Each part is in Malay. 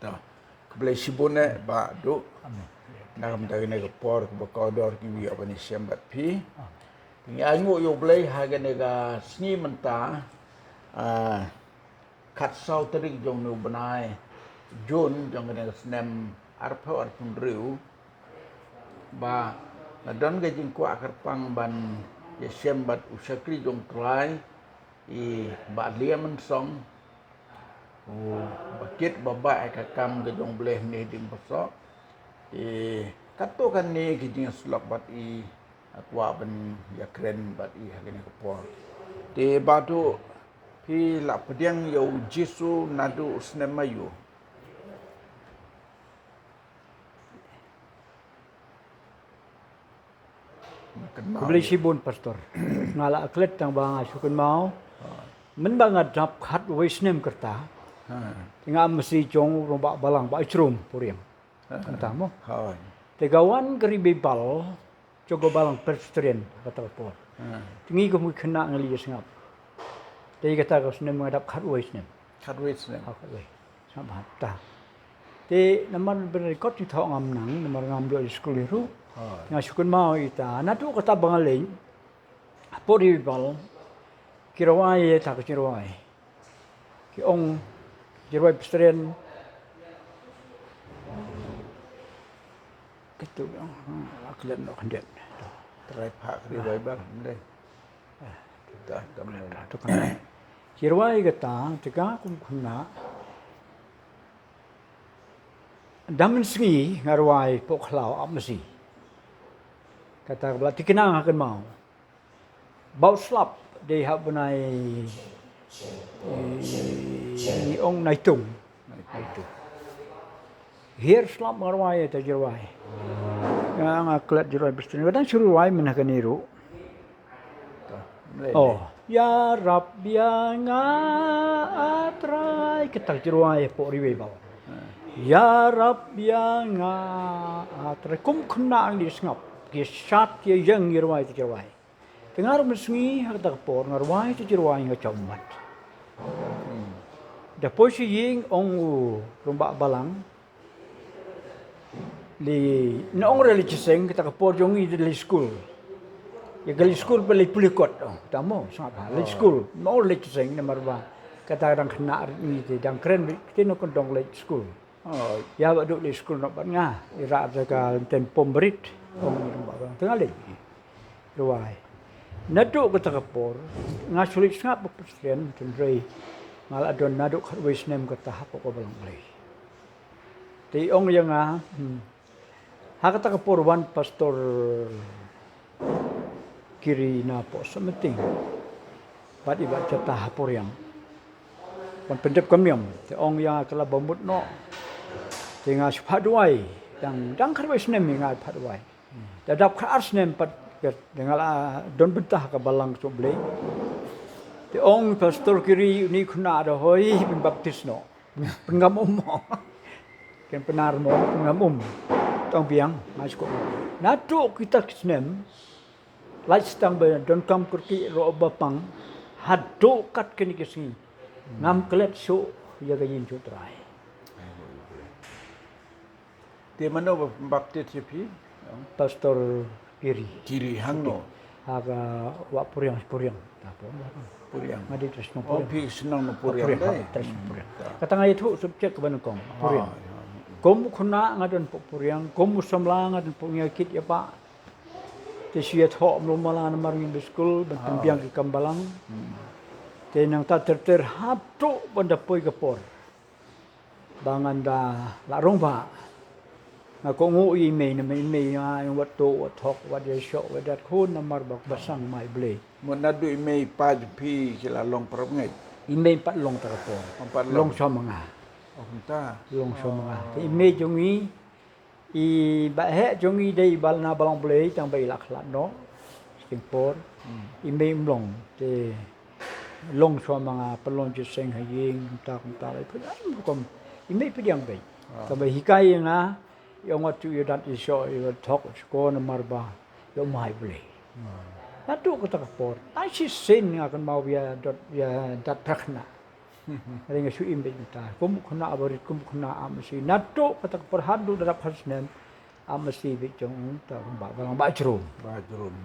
Ta. Keblai sibune ba do. Nakam dari nega por ke kodor ki wi apa ni siambat pi. Ni angu yo blai haga nega sni menta kat sau terik jong nu benai Jun jong nega snem arpa arpun riu ba na don ga jing kwa karpang ban ya siambat usakri jong trai I ba liam song bakit baba ka kam ga jong blai ni dim pasok kato kan ni kijing slok bat akwa ban ya kren bat hagani ko por te batu pi la pediang yo jisu nadu snemayu Kubli sibun pastor. Ngala aklet tang banga sukun mau. Men banga dap khat wisnem kerta. Tinga mesti jong rombak balang ba icrum puriang. Kantamo. Hai. Tegawan geribe bal jogo balang pedestrian kata por. Tingi ko mu kena ngali singap. Tei kata ko snem ngadap khat wisnem. Kadwits ne. Khat wi. Sambat ta. Te naman berikot ni thong am nang namar ngam do school ru. Nga sukun mau ita natu kata bangaleng pori bal kirawai tak kirawai ki ong kirawai pestren itu aklen no kandet Trai pak di Bible deh. Dah tamne. tu kan kirawai kata tika kum khuna damen singi ngarwai poklau amsi kata belah dikenang akan mau. Bau slap dia hab benai ong naitung. Hier slap marwai ta jirwai. Yang aklat jirwai berstani. Kadang suruh wai menakan niru. Oh, ya Rab yang atrai ketak jirwai po riwe bau. Ya Rab yang atrai kum kena ang disngap. Kisat kia yang ngirwai tu jirwai. Tengar mesengi hak tak por ngarwai tu jirwai ngacomat. Da posi ying ong rombak balang li nong religiuseng kita kapor jongi di school. Ya gali school beli pulikot tamo sangat li school nong religiuseng nomor ba kata orang kena ni dang keren kita nak kondong li school. Oh ya baduk li school nak nga ira jaga ten pomberit. Tengah lagi, ruai. Naduk kata kapor, ngasulik sangat berpestrian tendrai. Malah don naduk kat wisnem kata apa kau balang lagi. Ti ong yang kata kapor wan pastor kiri na po sementing. Bat ibat jatah hapor yang. Wan pendep kamiam. Ti ong yang kala bambut no. Tengah sepaduai. Dang kat wisnem ingat paduai. Dadap ka arsnem pat dengan don bentah ka balang so blei. Ti ong pastor kiri ni kuna ada hoi baptis no. Pengam mo. Ken penar mo pengam tong biang masuk. Natu kita snem lai stang be don kam kurki ro bapang hadu kat kini kesini. Ngam kelet so ya gayin so trai. Di mana baptis pi? Pastor kiri hangno aga wa puriang tapo puriang ngadi terus no puriang pi senang no puriang dai terus puriang kata ngai thu subjek ke banukong puriang kom khuna ngadon puriang kom samla ngadon pungakit ya pak tesia tho mlumala namar ngin school bentembiang ke kambalang tenang ta ter hatu banda poi kapor bangan da la rongba Aku ngui email yang waktu talk wadah shock wadah kun namar bak basang mai blay. Menadu email paj pi kila long perangai. Email pat long terapor. Long somanga. Oh entah. Long somanga. Email jongi I bahe jongi dei bal na balang blay tang bai lak lat no. Singapore. Email long te long somanga pelong jeseng haying tak lai pun kom email pediang bai. Tambai hikai nga yang waktu you dat iso you talk ko na marba yo mai boleh. Natu kata kapor. Ai si sen akan mau ya dat prakna. Ringa su imbe ta. Kum khuna aborit kum khuna amsi. Nato patak perhadu darap hasnen amsi bi jong ta ba balang ba jrum. Bajrum.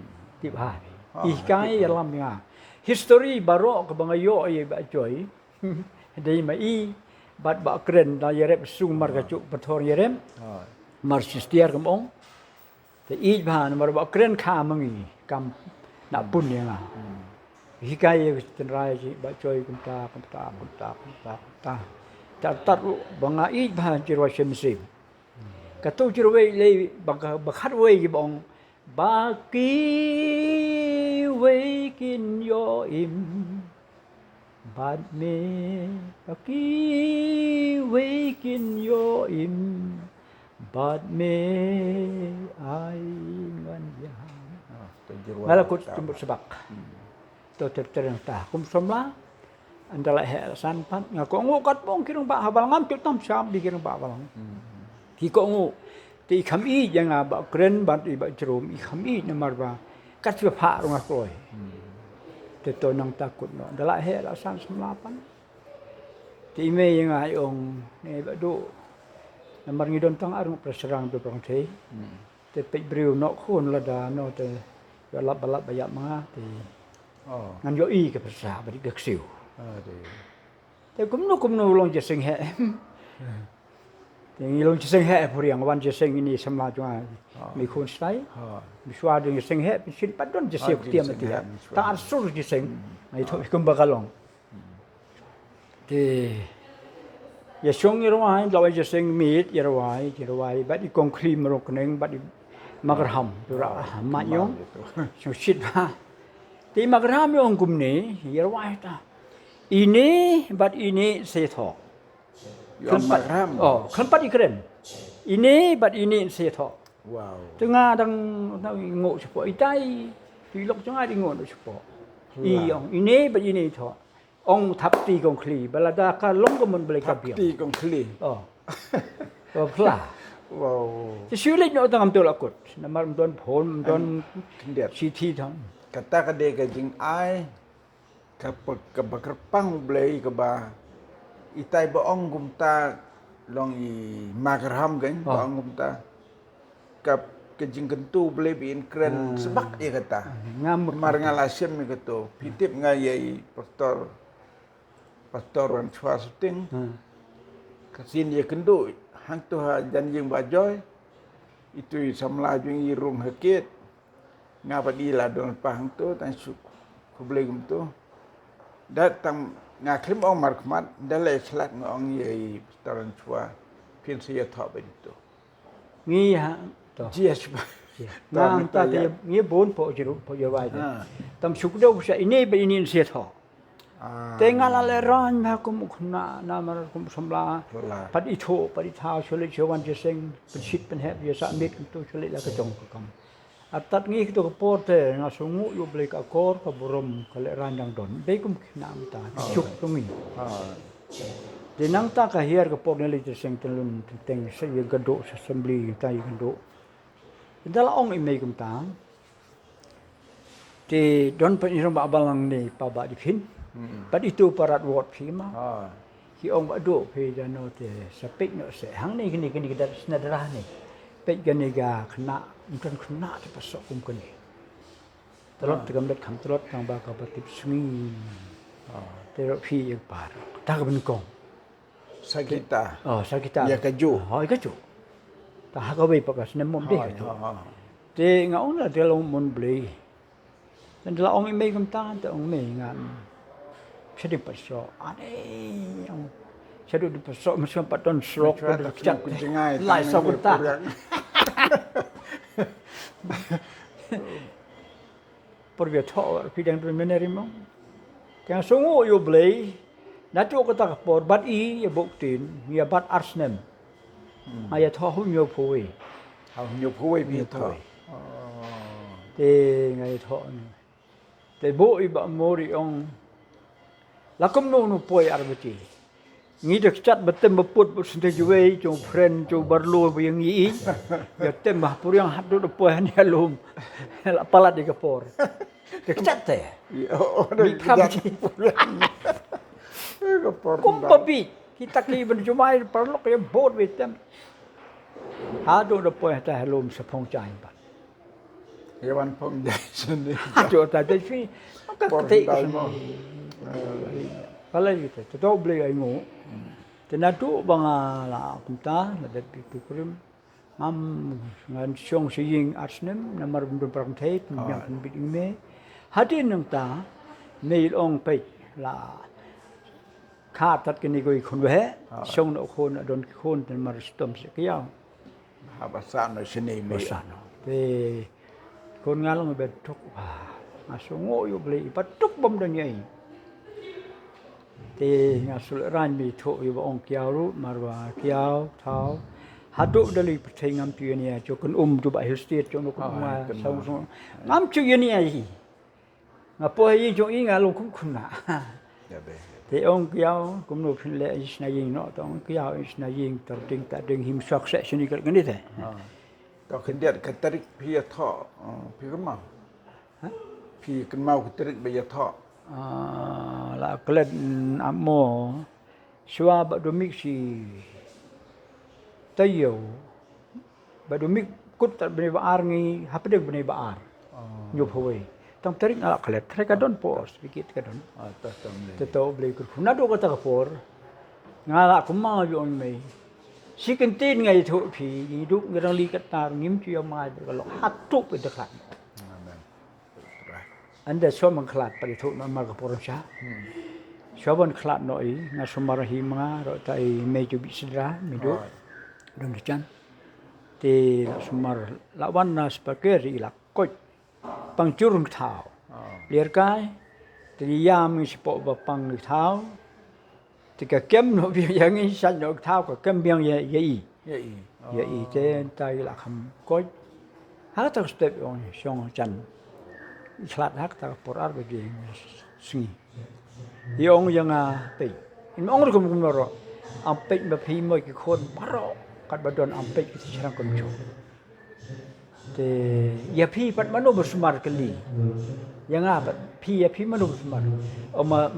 Tip ha. Ah, Ikai yalam nga. History baro ke bangayo ay ba joy. Dei ma I bat ba kren da yerep sung mar ka cuk pathor yerem. Ha. Mar sistiar kam ong. Te I ban mar ba kren kha mangi kam na pun ya nga. Hikai ten rai ji ba joy kum ta. Ta banga I ban jirwa shemsim. Katu jirwe le bakhat we gi bong ba ki we kin yo im bad me ba ki we kin yo im bad me ai ngan ya ngala kut timbut sebak to terang ta kum somla andala he san pan ngako ngukat bong kirang ba habal ngam tu tam syam di kirang ba balang ki ko ngu ti kham I janga ba kren bat I ba jrum I kham I namar ba kat pa pha rong akoi te to nang takut no andala he la san semlapan ti me yang ai ong ne ba do namar ngidon tang arung praserang be prong thei te pe briu no khun la da no te lap balap ba ya ma ti ngan yo I ke prasa ba di gak siu te kum no long je sing he Yang ilong ciseng he puri yang wan ciseng ini semla cuma mi khun stai mi swa ding ciseng he pisin padon ciseng tiam tiam ta arsur ciseng ai tho kum bakalong te ya song irwai lawa ciseng mit irwai ba di kongklim ro kneng ba di magraham dura ma yong so shit ba te magraham yong kumne irwai ta ini bat ini se tho Magraham. Keempat keren. Ini bat ini saya tho. Wow. Tengah dang ngok sepo itai. Pilok tengah di ngok sepo. Iyong ini bat ini tho. Ong thap ti kong kli balada ka long ko mun balik kabiang. Ti kong kli. Pla. Wow. Sulit no tangam tol akut. Namar don phon don Kendiat. city thang. Kata ka de ka jing ai ka bakrpang blai ka ba itai baong gumta long I magraham kan baong gumta kap kejing kentu boleh bin keren sebak dia kata mar ngalasem ni kata pitip ngayai pastor wan chwa suting kasin dia kendu hang tu ha janjing bajoy itu samla jung irung hakit ngapa dila don pahang tu tan su ku boleh gumtu datang ngaklim ong markmat dalai selak ngong yai pastoran chua pin sia thop itu Ngi ha to. yes Nang ta te ngi bon po jiru po jawai. Tam sukdo sa ini ba ini sia tho. Tenga la le ran ma kum khna na mar kum samla. Pat I tho pat I tha chole chowan je sing pit pen heb ye sa mit tu chole la ka jong ka kam. Atat ngi to porte na sungu yu blek akor ka burom ka le ran dang don. Be kum khna am ta chuk tungi. Di nang ta ka hier ka por neli je sing telun teng se ye gado sa assembly ta ye gado. Dala ong imei kum ta. Di don pa irong ba balang ni pa ba di phin. But itu parat word phima. Ki ong ba do phe ja no te sapik no se hang ni kini kita snadra ni. Pek gani ga khna mungkin khna te pasok kum kani. Telot tegam dat kham telot kang ba ka patip sungi. Te ro phi ye par. Ta ka ben kong. Sakita. Sakita. Ya kaju. Kaju. Ta ha ka be pa ka snem mom de. Te nga ong la te long mon blei. Dan la ong imei kum ta te ong mei ngan. Jadi pasok. Ane yang saya di pasok macam paton serok pada kecak kucingai. Lai sabuta. Pergi thor pidang tu menerima. Yang sungu yo blei. Natu kata kapor bat I ya buktin ya bat arsnem. Ayat thor yo pui. Yo pui bi thor. Te ngai thor ni. Te bo I ba mori ong lakum no poi arbati. Ngi dek chat betem beput sente juwe jo friend jo barlo yang ngi ya tem bah pur yang hadu de poi ni alum la pala di kapor dek chat te mi kam Ke por. Kumpapi. Kita ki berjumai perlu ke boat with them. Hado da poe ta halom sa phong chai ba. Ya wan pom dai sini. Hado ta de fi. Ka Por te dai mo. Kala gitu. To beli ai ngo. Tenatu banga la kumta na de pi kurim. Ngam ngan siong si ying arsnem namar bundun perang tait yang bit me. Hadin nang ta nei ong pe la ข้าตัดกันนี่ก็อีกคนเว้ชงนกคนโดนคนเป็นมารสตมสิกี้ยาว Habasan no sini ภา me. ษาเนาะแต่คนงานเราเป็นทุกอาสงอยู่บลีปัดทุกบ่มดังใหญ่แต่งานสุรานมีทุกอยู่องค์เกียวรู้มารว่าเกียวเท้าฮัดดุดลีประเทศงามจุยเนี่ยจงคนจุบะฮิสเตียจงนกมาสงงามจุยเนี่ยงาปอยจงอีงาลงคุ้มคุณนะ Ya be. Thì ông kiao cũng nộp xin lệ Isnayin nọ tông kiao Isnayin tờ trình tại đình him sọc sẽ xin đi cái này thế. Kau kendiat katarik pia tho. Pia kan mau. Pia kan mau katarik baya tho. Là cái lần amo xóa bạc đồ mix si tay dầu bạc đồ mix cút tại bên baar ngi hấp được bên baar nhục hồi. Tong tarik ala kalet treka don po sedikit ka don teto beli kur nado kata kapor ngala kuma yon mai sikentin ngai thu phi hidup ngerang li kata ngim chu mai kalau hatu pe deklat anda so mangklat pada thu na mar kapor sha shobon klat noi na sumar hima ro tai meju bisidra midu don chan te sumar lawan na spaghetti ilak koi pangcurung thao liar kai thì yam si po ba pang thao thì cả kem nó bị yang in san nó thao cả kem biang ye ye i te tai la kham koi ha ta step on song chan khlat hak ta por ar be ge si yong yang a pe in ong ro kum ro am pe ba phi moi ki khon paro kat ba don am pe ki chang kon chu te ya phi pat mano bersumar kali yang apa phi ya phi mano bersumar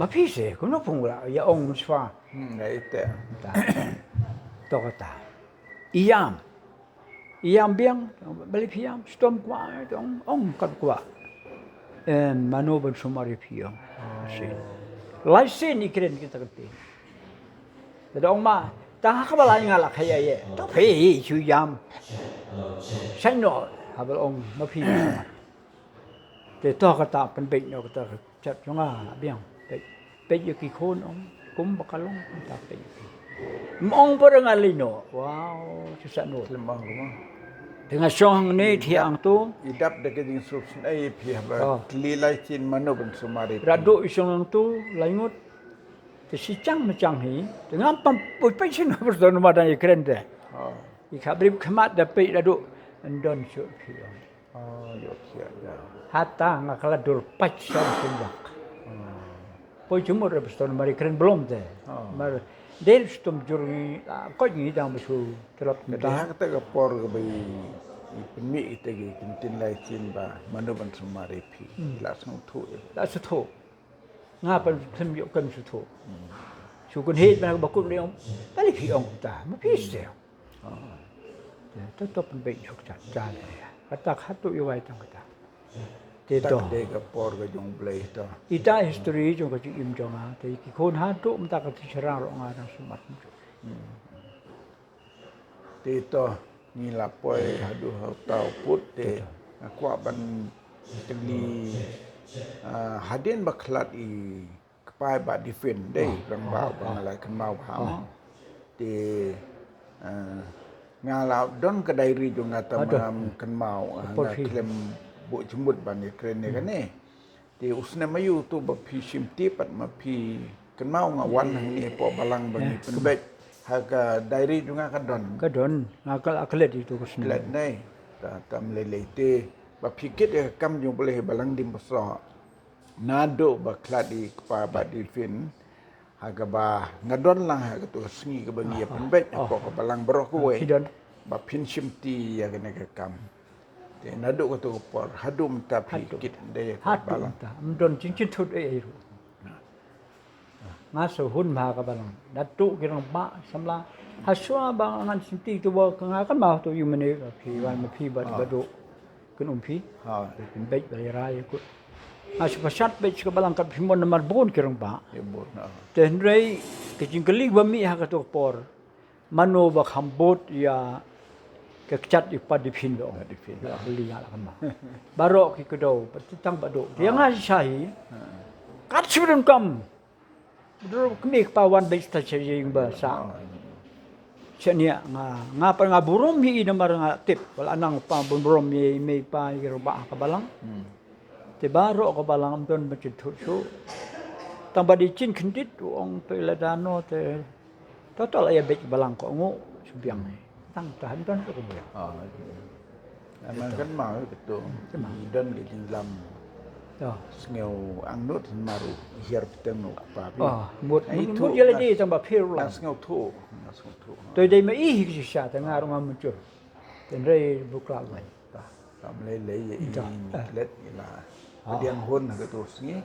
ma phi se ko no pung la ya ong swa Ngai te. to kata iam biang bali phiam stom kwa ong kat kwa mano bersumar phi ong se lai se ni kren kita kete te ong ma ta ka ba la ngala khaya ye to phi chu yam sai no habal ong ma phi te to kata pen be no kata chat jonga biang pe yu ki khon ong kum bakalong ta pe mong parang alino wow chusa no Lemah rumah. dengan song ni thiang tu Idap dekat dengan subsin ai pia ba. Kelilai cin mano ben sumari. rado isong tu laingut te si chang ma chang hi dengan pam poi pe sin bersama madan keren de ikhabrib khamat da pe rado ndon chu phi Yo kia ya. hatta ngakaladur pac sam sindak poi cuma bersama mari keren belum de mar del stum jurgi ko ni dang besu terap Jadi hak kata ke por ke bayi pemi kita ke kintin lai cin ba mano ben sumari pi. Langsung tu. đã xuất thổ nga phần thêm hiệu cần xuất thổ chủ quân hết mà bảo quân đi ông cái này phi ông ta mà phi sao tôi bên bệnh học chặt cha này cái ta hát tôi yêu ai trong cái ta thế Tak đó de ke por ke jong blai to. ita history trong cái chữ im trong à thì cái khôn hát tôi ta cái thị trường rồi nga đang sum mặt Te to ni lapoi hadu tau put te kwa ban teli hadin baklat i kepai ba defend dei bang ba bang lai kan mau ham te ngalau don kedai ri jo ngata mam kan mau klem bu jumut ban ni kren ne kan ne te usna mayu tu ba phi sim ti pat ma phi kan mau ngawan ni po balang bagi penbet haga diary juga kan don cái đó ngakal akalet itu kusna let nei ta tam lele te ba pikit ya kam jung boleh balang dim beso nado ba kladi kpa ba dilfin haga ba ngadon lang haga tu sengi ke bagi ya penbet ko ke balang bro ko we Hidon. ba pin simti ya kena ke kam te nado ko tu por hadum ta pikit de hát balang ta mdon chin chin thut ai ngaso hun ma ka balang datu kirang ba samla haswa bang angan sinti tu ba ka kan ma tu yu mene ka phi wan ma phi ba do kun phi Ha, pin bej ba ra yu ku asu pasat bej ka balang ka phi mon mar bon kirang ba ibut na. ten rei ke jingkali ba mi ha ka to por mano ba khambot ya ke chat di pa di phin do Di phin. ya beli ya kan ma barok ki kedo petang ba do dia ngai sai kat sibun kam Dulu kami kawan bej ta chering ba sa Senia nga pa nga burom hi ina mar nga tip wala nang pa burom mi may pa ba ka balang te baro ka balang don ba chit thu tang ba di chin khindit ong pe la dano te total ay bej balang ko ngo subyang tang tahan don ko mo Ha. Naman kan mau betul. Dan ke lam ya sngeu ang nut maru hier peteng no pa pi. mut ye la di tang ba phir la Nas ngeu thu. tôi đây mà ý cái gì sao thằng Nga đông chưa tên đây bục lạc này Kam le ye i let ila. Diang hun ke tu sngi.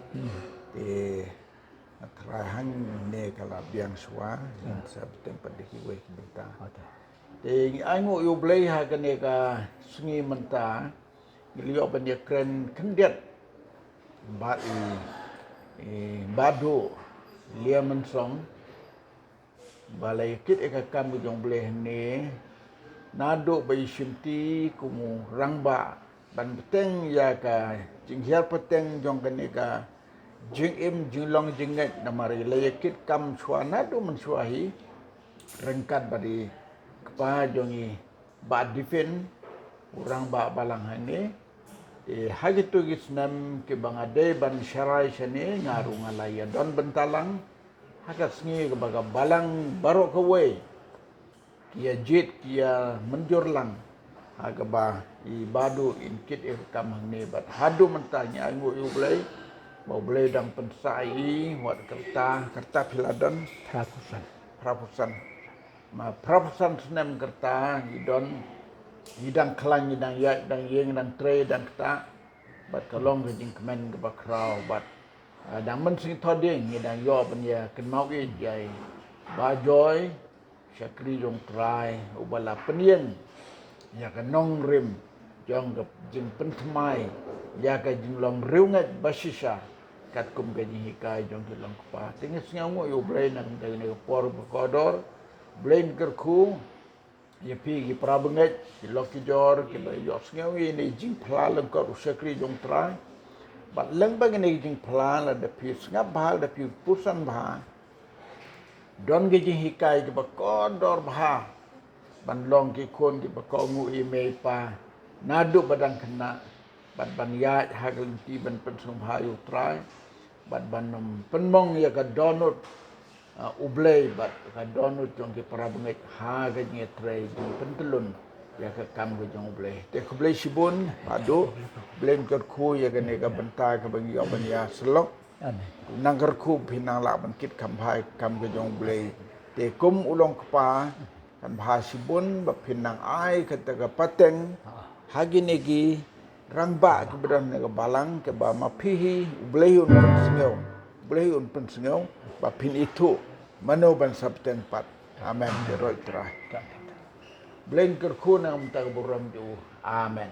Te atrahan ne kala biang swa sa tempat de ki we ki benta. Te ai ngo yu blei ha ka ne ka sngi menta. Ilio ban ye kren kendiat. Ba badu lia men song balai kit ekakam jong bleh ni nado bai simti kumu rangba ban peteng ya ka jinghiar peteng jong kane ka jing im jinglong jinget namari lay kit kam chua nado men chuahi rengkat badi kepa jongi ba difen urang ba balang hani hagitu gisnam ke bangade ban syarai sene ngaru ngalaya don bentalang hakat sngi ke baga balang barok kawe kia jit kia menjurlang haga ba i badu in kit kam hang bat hadu mentanya ngu yu blai mau blai dang pensai wat kerta philadon prapusan ma prapusan senem kerta idon hidang klang hidang ya hidang yeng hidang tre dan kata bat kalong ke jing kemen ke bakrau bat dang men sing thoding hidang yo ban ya ken mau ge jai ba joy syakri jong trai ubala penien ya ka nong rim jong ke jing penthmai ya ka jing long riungat basisa kat kum ke jing hikai jong ke long pa tingis ngau yo brain nang dai ne por kodor brain kerku ya pi ki prabenget ki loki jor ki ba yo ngau ni jing plalem ko syakri jong trai bat leng bang ni jing plan la de pi ngap bal de pi pusan ba don ge jing hikai ki ba kodor ba ban long ki kon ki ba ko ngu i me pa nadu badang kena bat ban ya hagel ti ban pensum hayu trai bat ban nom penmong ya ka donut ublei bat ka donut jong ki prabenget ha ge nge trai jing pentelun ya ka kam ge jong ublei te ku blei sibun adu blem ker khu ya ge ne ka bentai ka bang yo ban ya selok nang ker khu pinang la ban kit kam phai kam ge jong ublei te kum ulong kpa kan bha sibun ba pinang ai ka ta ka pateng hagi negi rangba ke beran ne ka balang ke ba ma phihi ublei un pen sngeu ba pin itu mano ban sabten pat amen de roi trai bleng ker khu nang ta buram ju amen